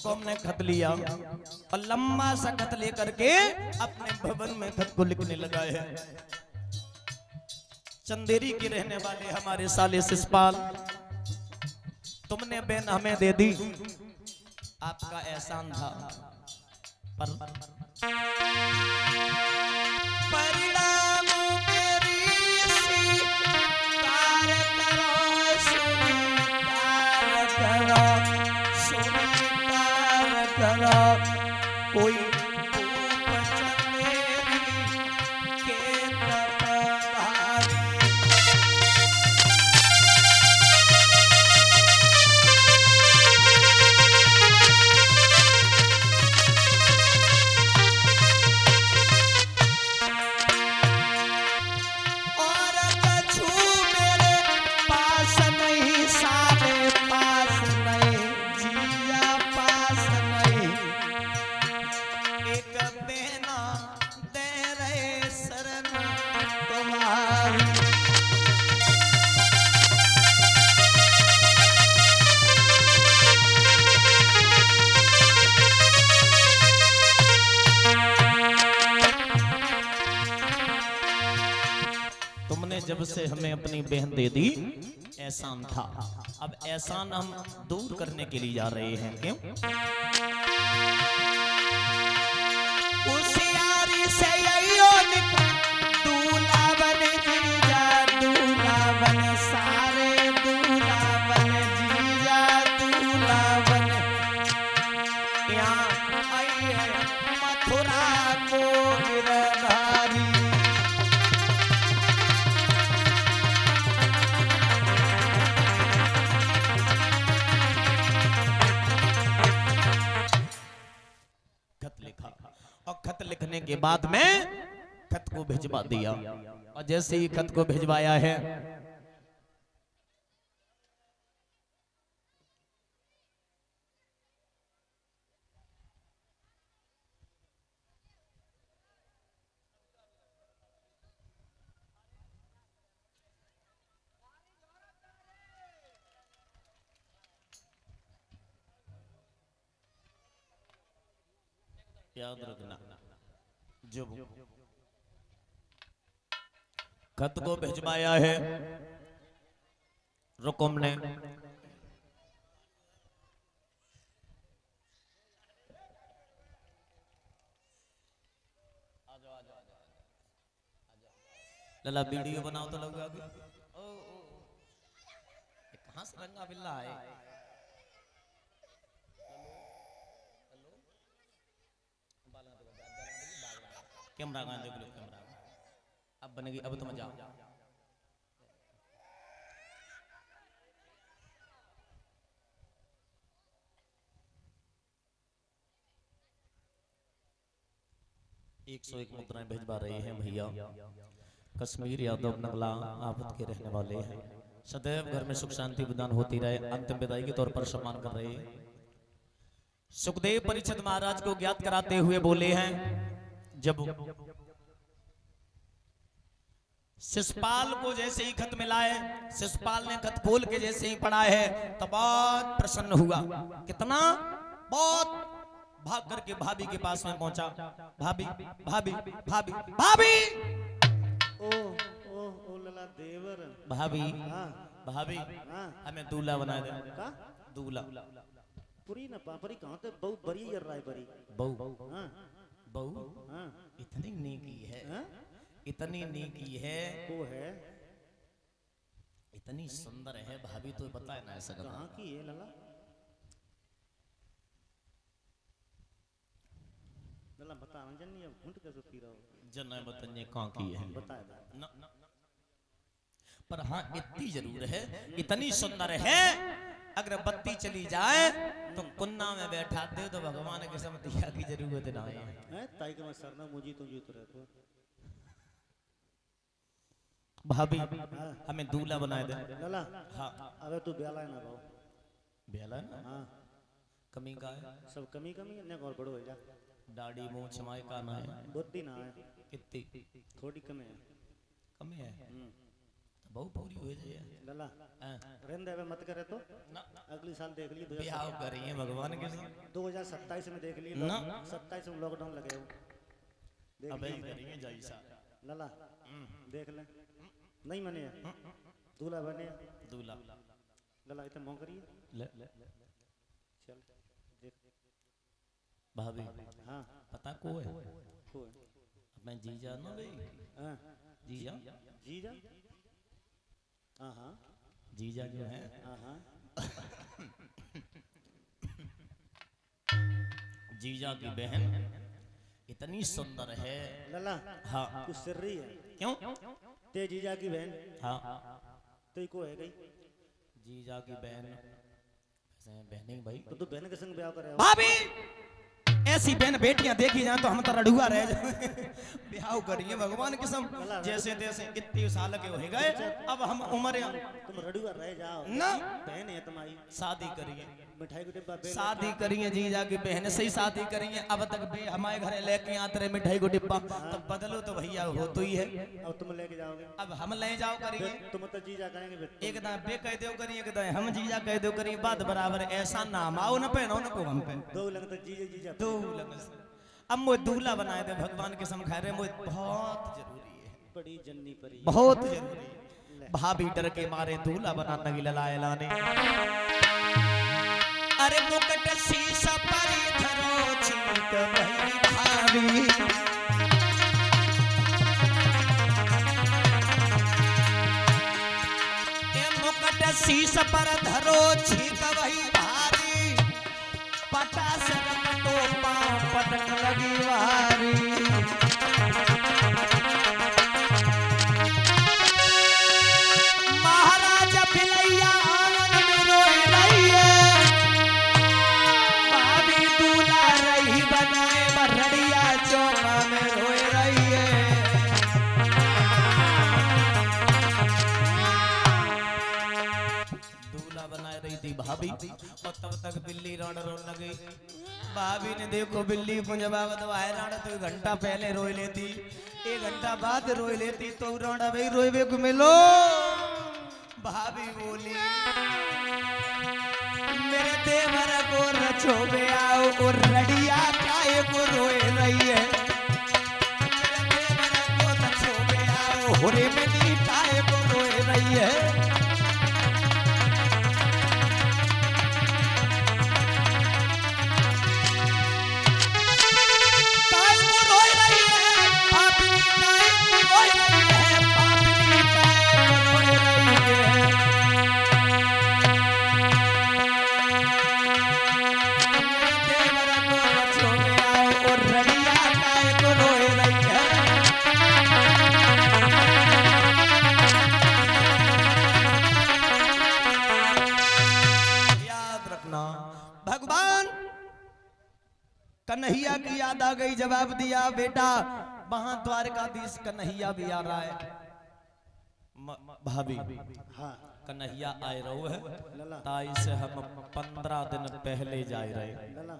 रुकोम ने खत लिया और लंबा सा खत लेकर के अपने भवन में खत को लिखने लगा है। चंदेरी के रहने वाले हमारे साले शिषपाल, तुमने बेन हमें दे दी, आपका एहसान था, पर परिणाम मेरी स्वीकार करो, स्वीकार करो, स्वीकार करो। कोई धूप चंदेरी के तपधारी, जब से हमें अपनी बहन दे दी एहसान था, अब एहसान हम दूर करने के लिए जा रहे हैं। क्यों? होशियारी से दूल्हा बन जीजा, दूल्हा बन सारे, दूल्हा बन जीजा, दूल्हा बन। यहाँ आई है मथुरा को गिरधारी, खत लिखने के बाद में खत को भिजवा दिया। और जैसे ही खत को भिजवाया है, याद रखना, जब खत को भिजवाया है रुकुम ने, लला वीडियो बनाओ तो लगेगा कि कहां से रंगा बिल्ला है। कैमरा कहां देख लो, कैमरा अब बनेगी, अब तुम जाओ। एक 101 मुद्राएं भिजवा रहे हैं भैया। कश्मीर यादव नगला आफत के रहने वाले हैं। सदैव घर में सुख शांति प्रदान होती रहे, अंतिम विदाई के तौर पर सम्मान कर रहे हैं। सुखदेव परीक्षित महाराज को ज्ञात कराते हुए बोले हैं, जब शिषपाल को जैसे ही खत मिला है, शिषपाल ने खत खोल के जैसे ही पढ़ा है तो बहुत प्रसन्न हुआ। कितना? बहुत भाग करके भाभी के पास में पहुंचा। भाभी भाभी भाभी भाभी, ओ लला देवर, भाभी भाभी हमें दूल्हा बना दे। दूल्हा पूरी ना पापरी कहां ते बहु बड़ी कर रहा है, बड़ी बहू। हां बहू इतनी नेकी है, इतनी नेकी है, वो है, इतनी सुंदर है भाभी, तो बताए ना ऐसा कहां की है लला? लला बता अंजन नहीं, अब घुंट के सुती रहो जन बताइए कहां की है, बताए न, न, पर हाँ इतनी जरूर है, इतनी सुंदर है, अगर बत्ती चली जाए तो कुन्ना में बैठा दे तो भगवान के समय दिया की जरूरत ना है। ताई के मैं सरना मुझी तो जीत रहे तो भाभी हमें दूल्हा बनाए दे। लला हाँ अबे तू ब्याला है ना रहो, ब्याला ना, हाँ कमी का है, सब कमी कमी ने और बड़ो हो जा, दाढ़ी मूंछ छमाई का ना है, बुद्धि ना है, कितनी थोड़ी कमी है, कमी है, बहुत पूरी हो जाए लला हाँ। रहने देवे मत करे तो ना अगली साल देख ली बिहाव करिए भगवान के साथ 2027 में देख ली ना। 27 में लॉकडाउन लगे हो देख अबे ली करिए जैसा लला देख ले नहीं मने दूल्हा बने दूल्हा लला इतने मोह करिए ले चल देख भाभी हाँ पता को है को मैं जीजा ना भाई हाँ जीजा जीजा हाँ हाँ जीजा जो है हाँ हाँ जीजा की बहन इतनी सुंदर है लला हाँ कुछ सिर रही है क्यों ते जीजा की बहन हाँ तो को है गई जीजा की बहन वैसे बहन ही भाई तो तू बहन के संग ब्याह करे हो? भाभी ऐसी बहन बेटियां देखी जाए तो हम तो रड़ुआ रह जाए ब्याह करिए भगवान की कसम जैसे तैसे इतने साल के हो गए अब हम उम्र तुम रडुआ रह जाओ ना बहन है तुम्हारी शादी करिए मिठाई के डिब्बा बेल शादी करिए जीजा की बहन से ही शादी करिए अब तक बे हमारे घर लेके आते रहे मिठाई को डिब्बा तो बदलो तो भैया हो तो ही है अब तुम लेके जाओगे अब हम ले जाओ करिए तुम तो जीजा कहेंगे फिर एक दाएं बे कह दो करिए एक दाएं हम जीजा कह दो करिए बात बराबर ऐसा नाम आओ न पहनो न को हम पे दो लग तो जीजा जीजा दो लग से अब मुझे दूल्हा बनाए दे भगवान के सम खा रहे मुझे बहुत जरूरी है बड़ी जन्नी परी बहुत जरूरी है भाभी डर के मारे दूल्हा बनाना की ललाए लाने अरे मुकट शीशा परी धरो चीत मेरी भाभी ए मुकट शीशा पर धरो चीत वही भारी पटा सरक तो पांव पटक लगी वारी महाराजा बिलैया आंगन में रोए रही है भाभी दूल्हा रही बनाए बरड़िया चौका में रोए रही है दूल्हा बनाए रही थी भाभी और तब तक बिल्ली रण रोने लगी भाभी ने देखो बिल्ली को जवाब दवाए रण तो 1 घंटा पहले रोई लेती 1 घंटा बाद रोई लेती तो रण भाई रोए को मिलो भाभी बोली मेरे देवर को रचो में आओ और रड़िया काहे को रोए रही है मेरे देवर को रचो में आओ होरे में नी काहे को रोए रही है भगवान कन्हैया की याद आ गई जवाब दिया बेटा वहां द्वारकाधीश कन्हैया भी आ रहा है भाभी हाँ कन्हैया आए रहो है लला ताई से हम 15 दिन पहले जाए रहे लला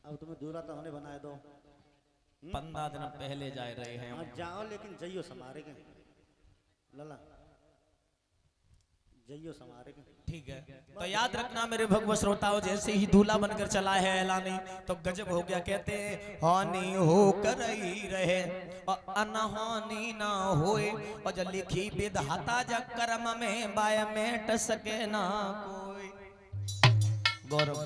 अब तुम्हें दूल्हा तो हमने बनाए दो 15 दिन पहले जाए रहे हैं हाँ जाओ लेकिन जइयो समारे के लला जइयो समारे के ठीक है तो याद रखना मेरे भगवत श्रोताओं जैसे ही दूल्हा बनकर चला है ऐलानी तो गजब हो गया कहते हैं हानि होकर ही रहे और अनहानि ना होए और जब लिखी विधाता जब कर्म में बाय में टसके ना कोई गौरव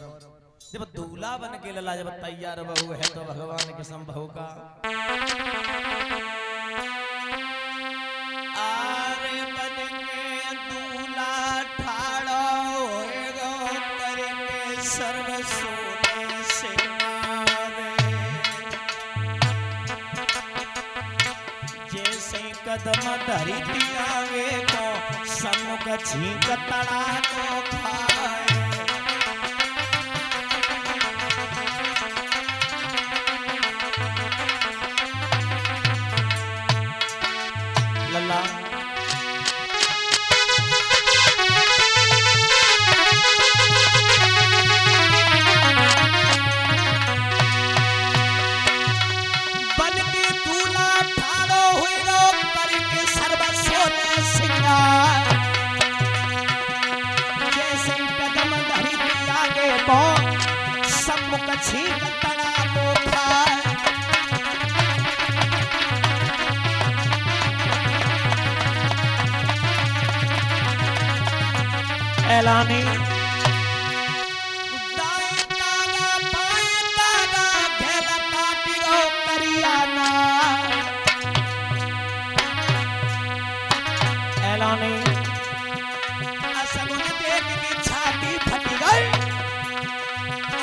जब दूल्हा बन के लला जब तैयार बहू है तो भगवान के संभव का आरे बन के दूल्हा ठाड़ो होएगो करके सर्व सोने सिंगारे जैसे कदम धरी दियागे तो सन्मुख छींक तड़ा को खाए लल्ला बन के दूल्हा ठाड़ो हुई रो करके सर्व सोने सिंह मुख छीन तड़ा पोखा एलानी दाएं कागा बाएं कागा घेला काटियो करियाना एलानी असगुन देख की छाती फट गई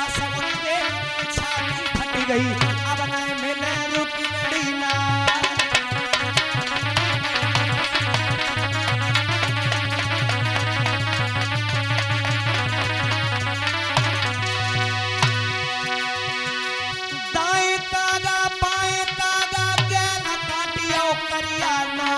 असगुन देख की छाती फट गई अब न मिले रुकी मेरी ना दाएं कागा बाएं कागा घेला काटियो करियाना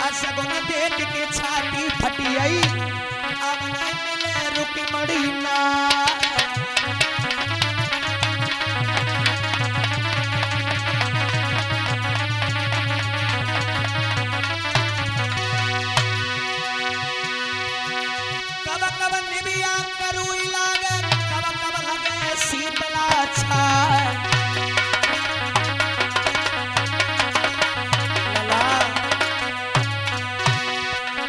असगुन देख के छाती फटी आई अब न मिले रुकी मड़ी ना कब कब निबिया करुई लागे कब कब लगे शीतला छाय लला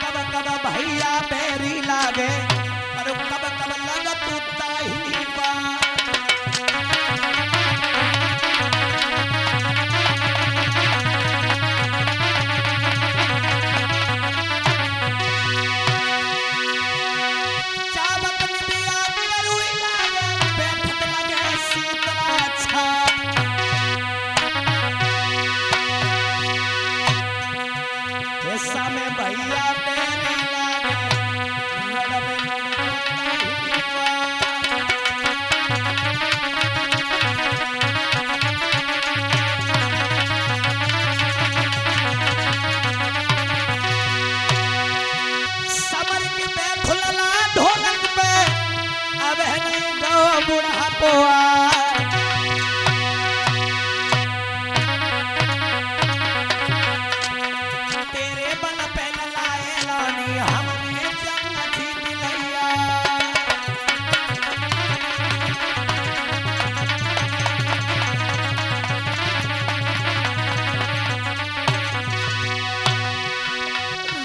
कब कब भैया बेरी लागे और कब कब लगत ताही बा चावक निबिया करुई लागे बैठत लगे शीतला छा ऐसा में भैया बेरी लागे लड़बे लड़बे समर की बैठुलला ढोलक पे अब है नहीं गो बुढ़ा पोआ तेरे बल पे लाए लानी हमने जंग जीत लिया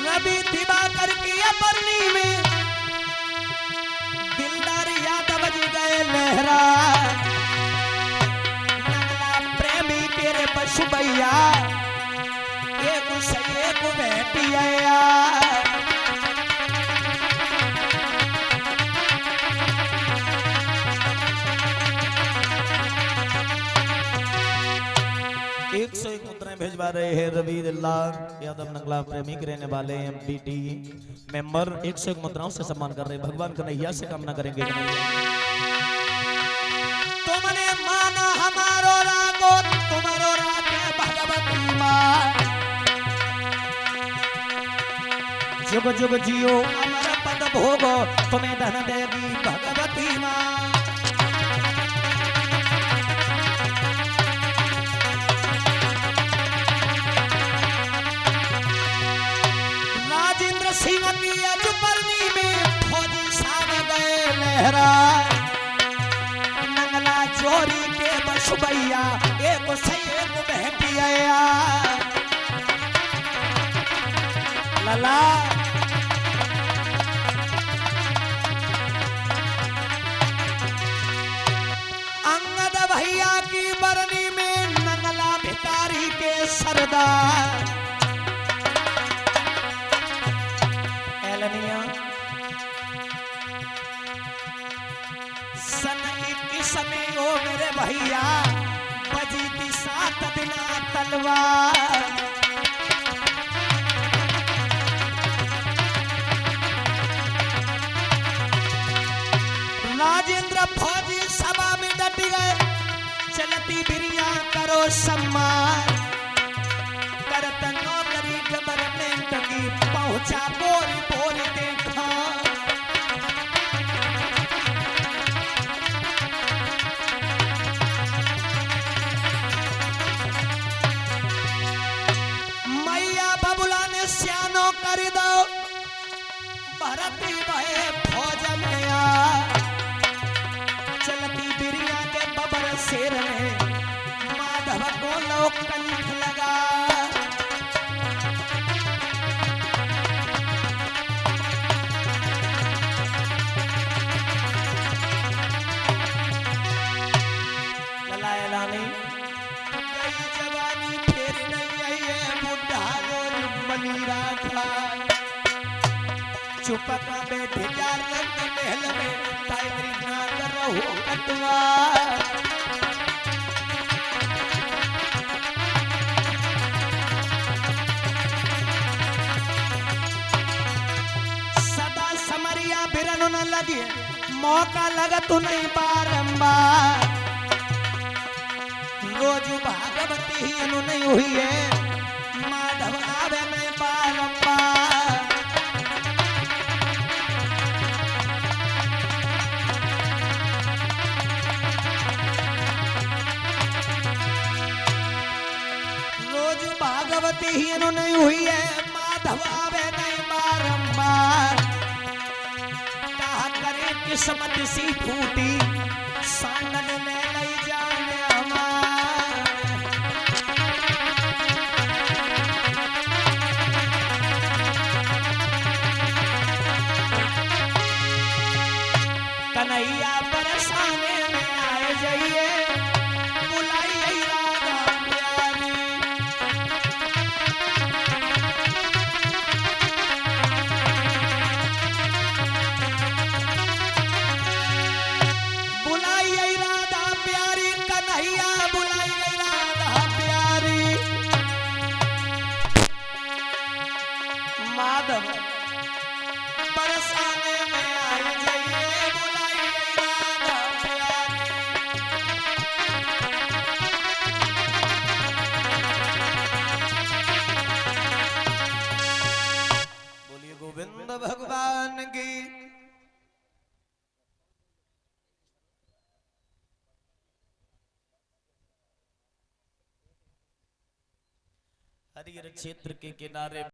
रवि दिवाकर की अपरनी में दिलदार यादव जी गए लहरा नगला प्रेमी तेरे पशु भैया एक सही को बैठिया एक सौ एक मुद्राएं भेजवा रहे हैं रवि दिल्ला यादव नगला प्रेमी के रहने वाले एमपीटी मेंबर 101 मुद्राओं से सम्मान कर रहे हैं भगवान कन्हैया से कामना करेंगे तुमने माना हमारो रागो तुम्हारो रागे भगवती माँ जुग जुग जियो अमर पद भोगो तुम्हें धन देगी भगवती माँ राजेंद्र सिंह की अजपरनी में फौजी साग गए लहरा नंगला चोरी के बस भैया एक सही एक बहटिया लला अंगद भैया की बरनी में नंगला भिखारी के सरदार एलनिया सन 21 में ओ मेरे भैया बजी थी 7 दिना तलवार राजेंद्र फौजी सभा में डट गए चलती बिरिया करो सम्मान करत नौकरी गवर्नमेंट की पहुंचा बोरी बोरी देखा मैया बबुला ने सियानो कर दो भरती भये फौज में आ चलती बिरिया के बबर शेर में माधव को लोक कंठ लगा लाने गई जवानी फिर नहीं आई है बुढ़ा गोर मनीरा खाए चुपका बैठे जा रंग महल में टाइमरी ना करो कटवा सदा समरिया बिरन न लगे मौका लगा तू नहीं बारंबार रोज भागवती ही अनु नहीं हुई है माधव आवे में बारंबार रोज भागवती ही अनु नहीं हुई है माधव आवे में बारंबार कहा करे किस्मत सी फूटी सांडन में लई जाने हमार कन्हैया बरसाने में आए जाइए बुलाइए राधा प्यारी बुलाइए राधा प्यारी कन्हैया बुलाइए राधा प्यारी माधव बरसाने में आए जाइए बुलाइए राधा प्यारी बोलिए गोविंद भगवान की हरिहर क्षेत्र के किनारे